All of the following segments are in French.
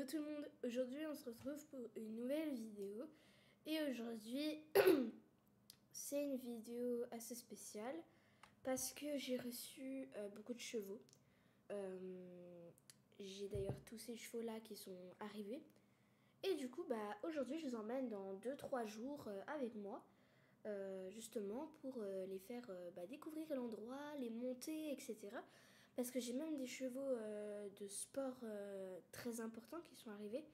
Hello tout le monde, aujourd'hui on se retrouve pour une nouvelle vidéo et aujourd'hui c'est une vidéo assez spéciale parce que j'ai reçu beaucoup de chevaux. J'ai d'ailleurs tous ces chevaux là qui sont arrivés et du coup aujourd'hui je vous emmène dans 2-3 jours avec moi justement pour les faire découvrir l'endroit, les monter, etc. Parce que j'ai même des chevaux de sport très importants qui sont arrivés.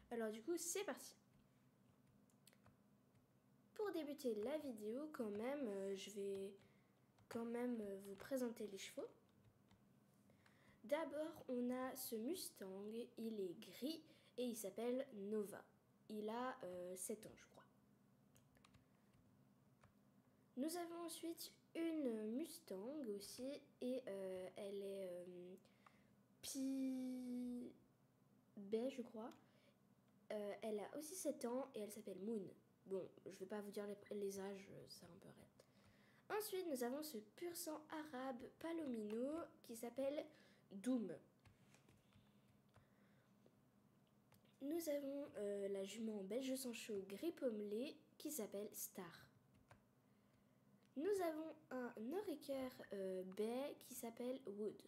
Alors du coup, c'est parti. Pour débuter la vidéo, quand même, je vais quand même vous présenter les chevaux. D'abord, on a ce Mustang. Il est gris et il s'appelle Nova. Il a 7 ans, je crois. Nous avons ensuite une Mustang aussi et elle est baie, je crois. Elle a aussi 7 ans et elle s'appelle Moon. Bon, je vais pas vous dire les âges, ça un peu arrête. Ensuite, nous avons ce pur sang arabe palomino qui s'appelle Doom. Nous avons la jument belge sang chaud gris pommelé qui s'appelle Star. Nous avons un oreiller baie qui s'appelle Wood.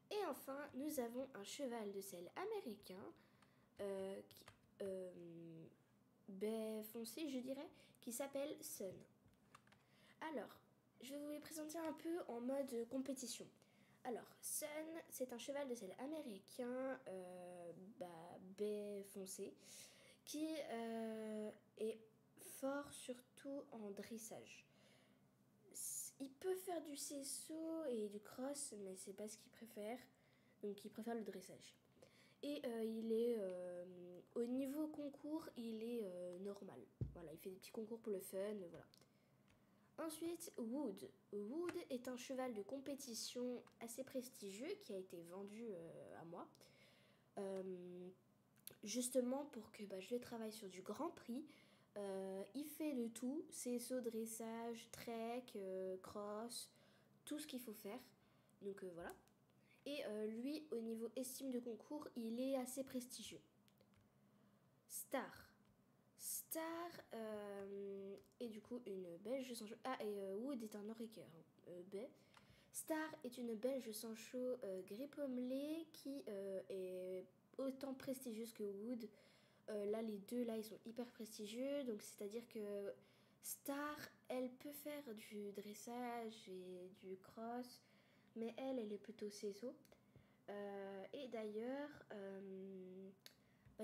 Et enfin, nous avons un cheval de selle américain baie foncé, je dirais, qui s'appelle Sun. Alors, je vais vous les présenter un peu en mode compétition. Alors, Sun, c'est un cheval de selle américain, baie foncé, qui est fort surtout en dressage. Il peut faire du cesso et du cross, mais c'est pas ce qu'il préfère, donc il préfère le dressage. Et il est au niveau concours, il est normal. Voilà, il fait des petits concours pour le fun, voilà. Ensuite, Wood. Wood est un cheval de compétition assez prestigieux qui a été vendu à moi. Justement pour que je travaille sur du Grand Prix. Il fait de tout, CSO, dressage, trek, cross, tout ce qu'il faut faire. Donc voilà. Et lui, au niveau estime de concours, il est assez prestigieux. Star. Star est du coup une belge sans chaud. Ah, et Wood est un oreiller baie. Star est une belge sans chaud gris pommelé qui est autant prestigieuse que Wood. Là, les deux, là, ils sont hyper prestigieux. Donc, c'est-à-dire que Star, elle peut faire du dressage et du cross. Mais elle est plutôt CSO. Et d'ailleurs,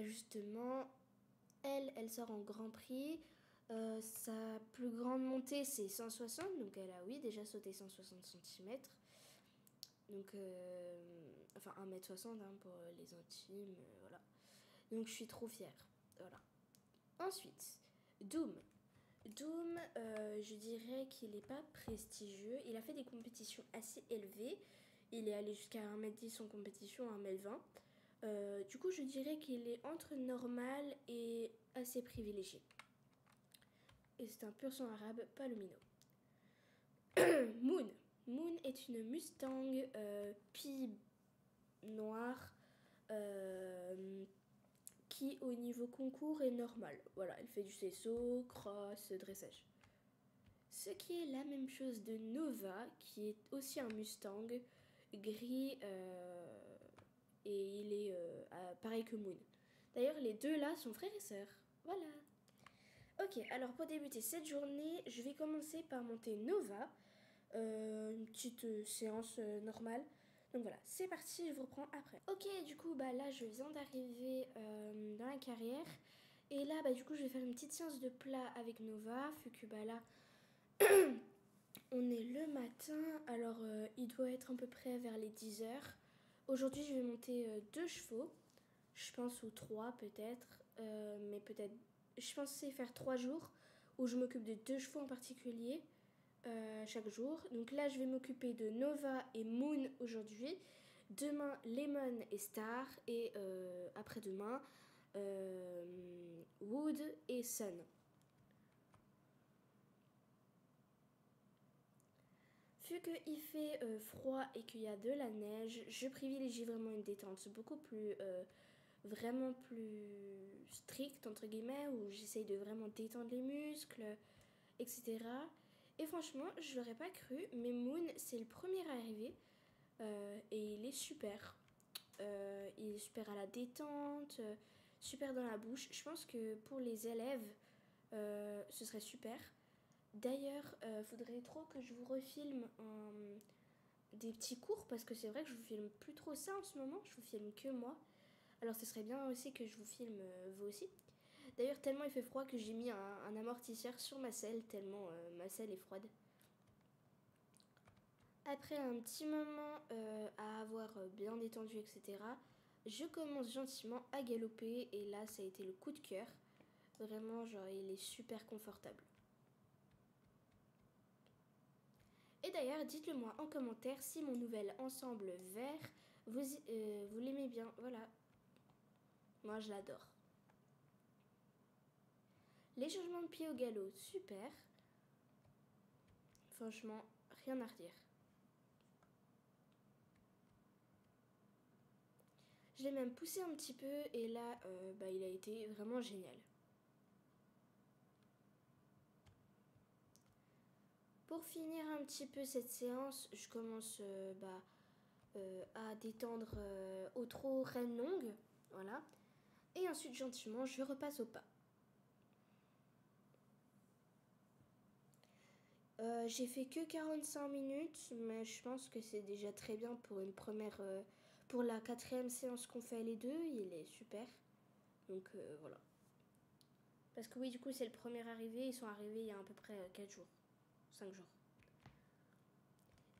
justement, elle sort en Grand Prix. Sa plus grande montée, c'est 160. Donc, elle a, oui, déjà sauté 160 cm. Donc, enfin, 1m60 pour les intimes. Voilà. Donc, je suis trop fière. Voilà. Ensuite, Doom. Doom, je dirais qu'il n'est pas prestigieux. Il a fait des compétitions assez élevées. Il est allé jusqu'à 1m10 en compétition, 1m20. Du coup, je dirais qu'il est entre normal et assez privilégié. Et c'est un pur sang arabe palomino. Moon. Moon est une Mustang pie noire qui, au niveau concours, est normale. Voilà, elle fait du cesso, cross, dressage. Ce qui est la même chose de Nova, qui est aussi un Mustang gris et il est pareil que Moon. D'ailleurs, les deux là sont frères et sœurs. Voilà. Ok, alors pour débuter cette journée, je vais commencer par monter Nova, une petite séance normale. Donc voilà, c'est parti, je vous reprends après. Ok, du coup, là, je viens d'arriver dans la carrière. Et là, du coup, je vais faire une petite séance de plat avec Nova, vu que là, on est le matin, alors il doit être à peu près vers les 10h. Aujourd'hui, je vais monter 2 chevaux, je pense, ou 3 peut-être, mais peut-être, je pensais faire 3 jours où je m'occupe de 2 chevaux en particulier chaque jour. Donc là, je vais m'occuper de Nova et Moon aujourd'hui. Demain, Lemon et Star. Et après-demain, Wood et Sun. Vu qu'il fait froid et qu'il y a de la neige, je privilégie vraiment une détente beaucoup plus vraiment plus stricte, entre guillemets, où j'essaye de vraiment détendre les muscles, etc. Et franchement, je l'aurais pas cru, mais Moon, c'est le premier arrivé et il est super. Il est super à la détente, super dans la bouche. Je pense que pour les élèves, ce serait super. D'ailleurs, faudrait trop que je vous refilme des petits cours parce que c'est vrai que je vous filme plus trop ça en ce moment. Je vous filme que moi. Alors ce serait bien aussi que je vous filme vous aussi. D'ailleurs, tellement il fait froid que j'ai mis un amortisseur sur ma selle, tellement ma selle est froide. Après un petit moment à avoir bien détendu, etc., je commence gentiment à galoper et là, ça a été le coup de cœur. Vraiment, genre, il est super confortable. Et d'ailleurs, dites-le moi en commentaire si mon nouvel ensemble vert, vous l'aimez bien. Voilà, moi je l'adore. Les changements de pied au galop, super. Franchement, rien à redire. Je l'ai même poussé un petit peu et là, il a été vraiment génial. Pour finir un petit peu cette séance, je commence à détendre au trot reine longue. Voilà. Et ensuite, gentiment, je repasse au pas. J'ai fait que 45 minutes, mais je pense que c'est déjà très bien pour une première. Pour la 4e séance qu'on fait les deux, il est super. Donc voilà. Parce que oui, du coup, c'est le premier arrivé. Ils sont arrivés il y a à peu près 4 jours. 5 jours.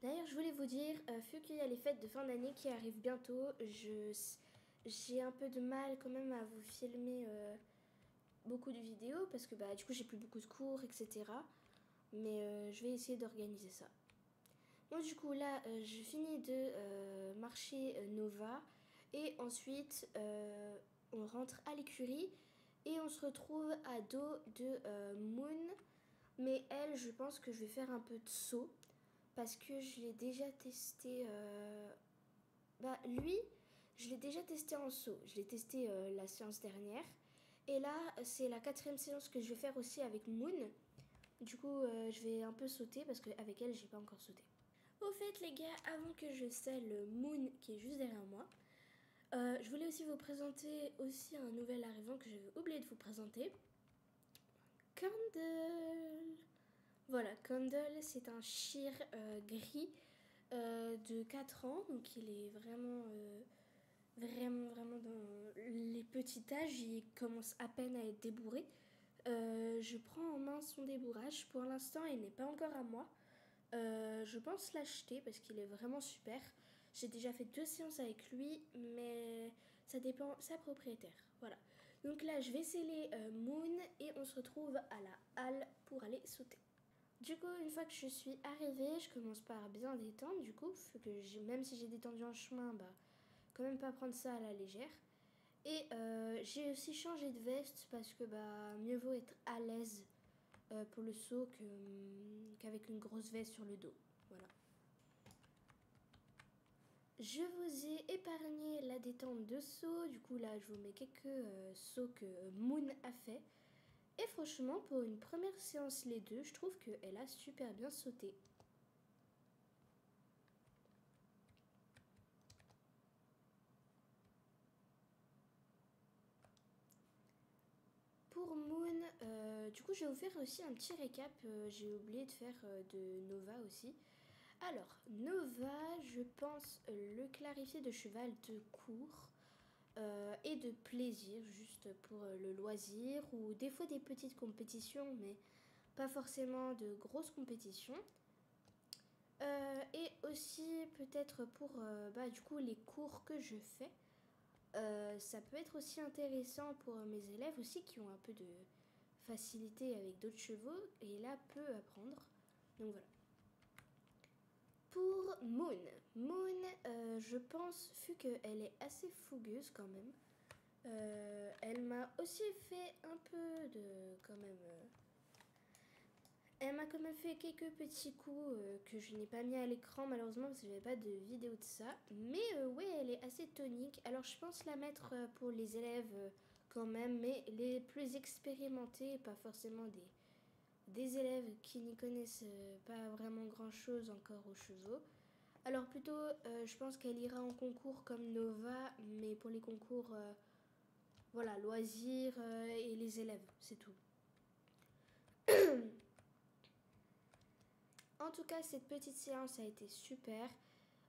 D'ailleurs, je voulais vous dire, vu qu'il y a les fêtes de fin d'année qui arrivent bientôt, j'ai un peu de mal quand même à vous filmer beaucoup de vidéos parce que du coup, j'ai plus beaucoup de cours, etc. Mais je vais essayer d'organiser ça. Moi, du coup, là, je finis de marcher Nova et ensuite, on rentre à l'écurie et on se retrouve à dos de Moon. Mais elle, je pense que je vais faire un peu de saut parce que je l'ai déjà testé. Lui, je l'ai déjà testé en saut. Je l'ai testé la séance dernière. Et là, c'est la 4e séance que je vais faire aussi avec Moon. Du coup, je vais un peu sauter parce qu'avec elle, j'ai pas encore sauté. Au fait, les gars, avant que je selle Moon qui est juste derrière moi, je voulais aussi vous présenter aussi un nouvel arrivant que j'avais oublié de vous présenter. Candle. Voilà, Candle, c'est un shir gris de 4 ans, donc il est vraiment dans les petits âges, il commence à peine à être débourré. Je prends en main son débourrage, pour l'instant il n'est pas encore à moi. Je pense l'acheter parce qu'il est vraiment super. J'ai déjà fait 2 séances avec lui, mais ça dépend sa propriétaire. Voilà. Donc là, je vais sceller Moon et on se retrouve à la halle pour aller sauter. Du coup, une fois que je suis arrivée, je commence par bien détendre. Du coup, même si j'ai détendu en chemin, quand même pas prendre ça à la légère. Et j'ai aussi changé de veste parce que mieux vaut être à l'aise pour le saut qu'avec une grosse veste sur le dos. Voilà. Je vous ai épargné la détente de saut. Du coup, là, je vous mets quelques sauts que Moon a fait. Et franchement, pour une première séance, les deux, je trouve qu'elle a super bien sauté. Pour Moon, du coup, je vais vous faire aussi un petit récap. J'ai oublié de faire de Nova aussi. Alors, Nova, je pense le clarifier de cheval de cours et de plaisir, juste pour le loisir, ou des fois des petites compétitions, mais pas forcément de grosses compétitions. Et aussi peut-être pour du coup les cours que je fais. Ça peut être aussi intéressant pour mes élèves aussi qui ont un peu de facilité avec d'autres chevaux et là peut apprendre. Donc voilà. Pour Moon, je pense, vu qu'elle est assez fougueuse quand même, elle m'a aussi fait un peu de quand même Elle m'a quand même fait quelques petits coups que je n'ai pas mis à l'écran malheureusement parce que j'avais pas de vidéo de ça. Mais ouais, elle est assez tonique. Alors je pense la mettre pour les élèves quand même, mais les plus expérimentés, pas forcément des élèves qui n'y connaissent pas vraiment grand chose encore aux chevaux. Alors plutôt, je pense qu'elle ira en concours comme Nova, mais pour les concours, voilà, loisirs et les élèves, c'est tout. En tout cas, cette petite séance a été super.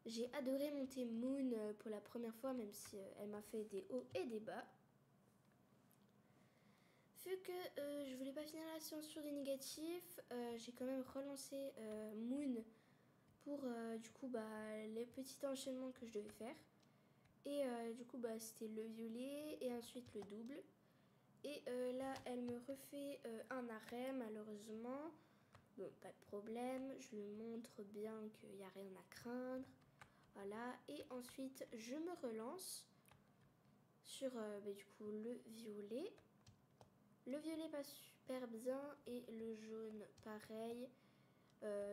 J'ai adoré monter Moon pour la première fois, même si elle m'a fait des hauts et des bas. Vu que je voulais pas finir la séance sur des négatifs, j'ai quand même relancé Moon pour du coup les petits enchaînements que je devais faire. Et du coup c'était le violet et ensuite le double. Et là elle me refait un arrêt malheureusement. Bon, pas de problème, je lui montre bien qu'il n'y a rien à craindre. Voilà, et ensuite je me relance sur du coup le violet. Le violet passe super bien et le jaune pareil,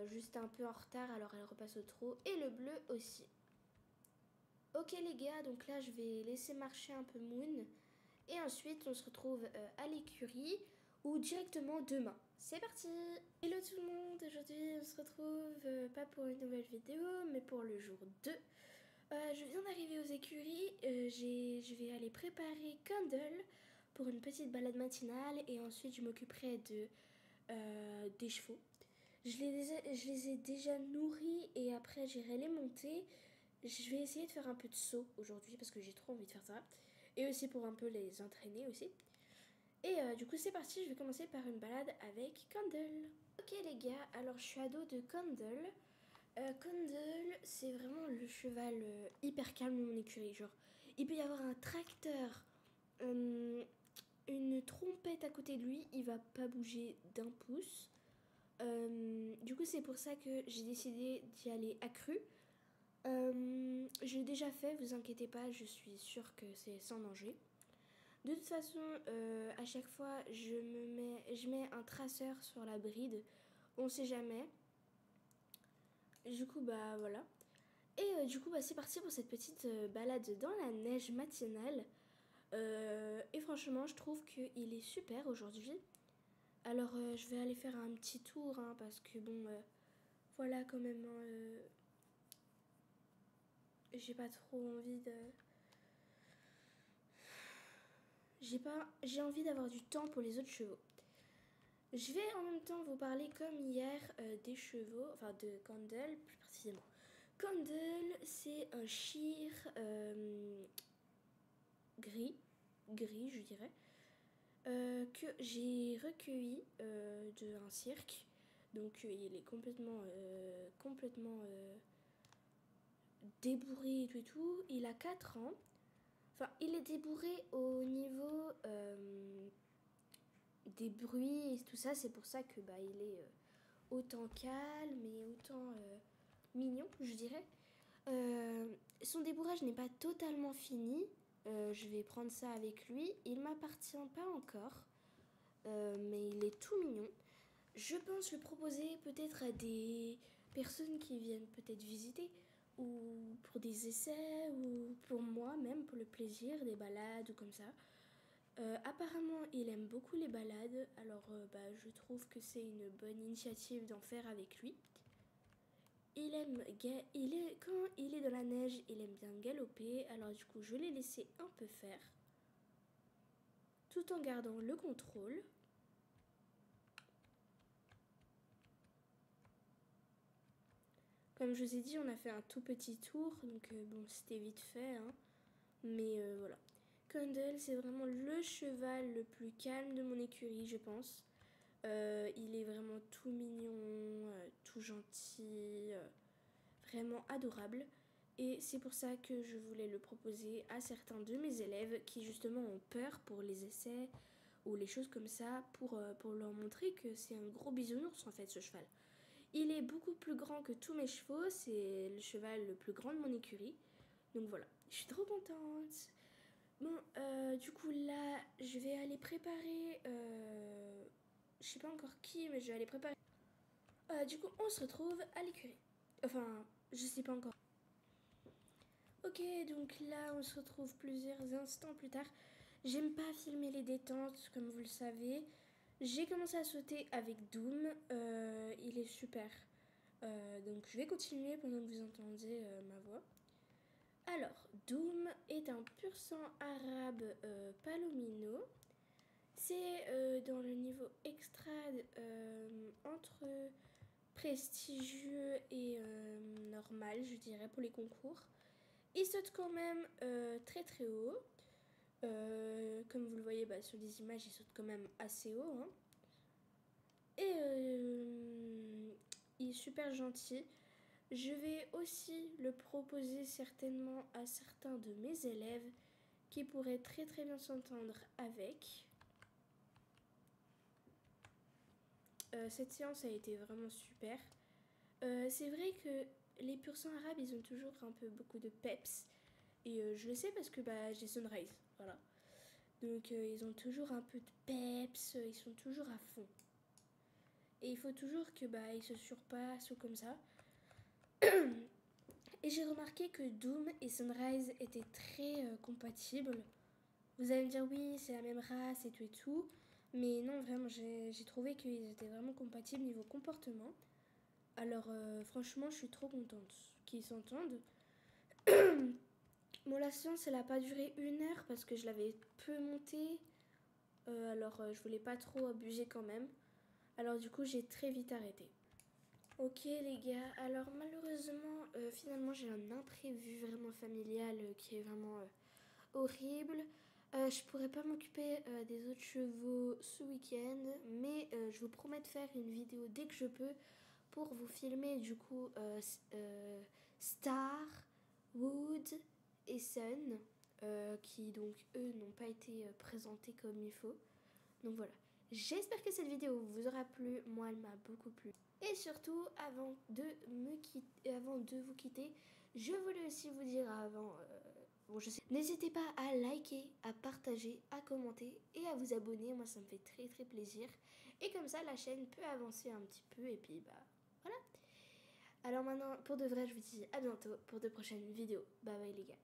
juste un peu en retard alors elle repasse au trot et le bleu aussi. Ok les gars, donc là je vais laisser marcher un peu Moon et ensuite on se retrouve à l'écurie ou directement demain. C'est parti! Hello tout le monde, aujourd'hui on se retrouve pas pour une nouvelle vidéo mais pour le jour 2. Je viens d'arriver aux écuries, je vais aller préparer Candle pour une petite balade matinale et ensuite je m'occuperai des chevaux. Je les ai déjà nourris et après j'irai les monter. Je vais essayer de faire un peu de saut aujourd'hui parce que j'ai trop envie de faire ça. Et aussi pour un peu les entraîner aussi. Et du coup c'est parti, je vais commencer par une balade avec Candle. Ok les gars, alors je suis ado de Candle. Candle, c'est vraiment le cheval hyper calme de mon écurie. Genre, il peut y avoir un tracteur, une trompette à côté de lui, il va pas bouger d'un pouce. Du coup, c'est pour ça que j'ai décidé d'y aller accru. Je l'ai déjà fait, vous inquiétez pas, je suis sûre que c'est sans danger. De toute façon, à chaque fois, je mets un traceur sur la bride. On sait jamais. Du coup, voilà. Et du coup, c'est parti pour cette petite balade dans la neige matinale. Et franchement, je trouve qu'il est super aujourd'hui. Alors, je vais aller faire un petit tour, hein, parce que bon, voilà quand même, hein, j'ai pas trop envie de... J'ai envie d'avoir du temps pour les autres chevaux. Je vais en même temps vous parler comme hier des chevaux, enfin de Candle plus précisément. Candle, c'est un shire gris je dirais, que j'ai recueilli d'un cirque. Donc il est complètement débourré et tout. Il a 4 ans. Enfin, il est débourré au niveau des bruits et tout ça. C'est pour ça que il est autant calme et autant mignon, je dirais. Son débourrage n'est pas totalement fini. Je vais prendre ça avec lui. Il m'appartient pas encore, mais il est tout mignon. Je pense le proposer peut-être à des personnes qui viennent peut-être visiter, ou pour des essais, ou pour moi même, pour le plaisir, des balades ou comme ça. Apparemment, il aime beaucoup les balades, alors je trouve que c'est une bonne initiative d'en faire avec lui. Quand il est dans la neige, il aime bien galoper, alors du coup je l'ai laissé un peu faire, tout en gardant le contrôle. Comme je vous ai dit, on a fait un tout petit tour, donc bon, c'était vite fait, hein. Mais voilà. Candle, c'est vraiment le cheval le plus calme de mon écurie, je pense. Il est vraiment tout mignon, tout gentil, vraiment adorable. Et c'est pour ça que je voulais le proposer à certains de mes élèves qui justement ont peur pour les essais ou les choses comme ça, pour leur montrer que c'est un gros bisounours en fait ce cheval. Il est beaucoup plus grand que tous mes chevaux, c'est le cheval le plus grand de mon écurie. Donc voilà, je suis trop contente. Bon, du coup là, je vais aller préparer, je sais pas encore qui, mais je vais aller préparer Du coup, on se retrouve à l'écurie. Enfin, je sais pas encore. Ok, donc là, on se retrouve plusieurs instants plus tard. J'aime pas filmer les détentes, comme vous le savez. J'ai commencé à sauter avec Doom. Il est super. Donc, je vais continuer pendant que vous entendez ma voix. Alors, Doom est un pur sang arabe palomino. C'est dans le niveau extrade entre prestigieux et normal, je dirais, pour les concours. Il saute quand même très très haut. Comme vous le voyez sur les images, il saute quand même assez haut. Hein. Et il est super gentil. Je vais aussi le proposer certainement à certains de mes élèves qui pourraient très très bien s'entendre avec. Cette séance a été vraiment super. C'est vrai que les pur sang arabes, ils ont toujours un peu beaucoup de peps. Et je le sais parce que j'ai Sunrise, voilà. Donc ils ont toujours un peu de peps, ils sont toujours à fond. Et il faut toujours que ils se surpassent ou comme ça. Et j'ai remarqué que Doom et Sunrise étaient très compatibles. Vous allez me dire oui, c'est la même race et tout et tout. Mais non, vraiment, j'ai trouvé qu'ils étaient vraiment compatibles niveau comportement. Alors franchement, je suis trop contente qu'ils s'entendent. Bon, la séance, elle n'a pas duré 1 heure parce que je l'avais peu montée. Alors, je voulais pas trop abuser quand même. Alors, du coup, j'ai très vite arrêté. Ok, les gars. Alors, malheureusement, finalement, j'ai un imprévu vraiment familial qui est vraiment horrible. Je pourrais pas m'occuper des autres chevaux ce week-end. Mais je vous promets de faire une vidéo dès que je peux pour vous filmer, du coup, Star, Wood et Sun, qui donc eux n'ont pas été présentés comme il faut. Donc voilà, j'espère que cette vidéo vous aura plu, moi elle m'a beaucoup plu. Et surtout, avant de vous quitter, je voulais aussi vous dire n'hésitez pas à liker, à partager, à commenter et à vous abonner, moi ça me fait très très plaisir. Et comme ça la chaîne peut avancer un petit peu et puis voilà. Alors maintenant, pour de vrai, je vous dis à bientôt pour de prochaines vidéos. Bye bye les gars.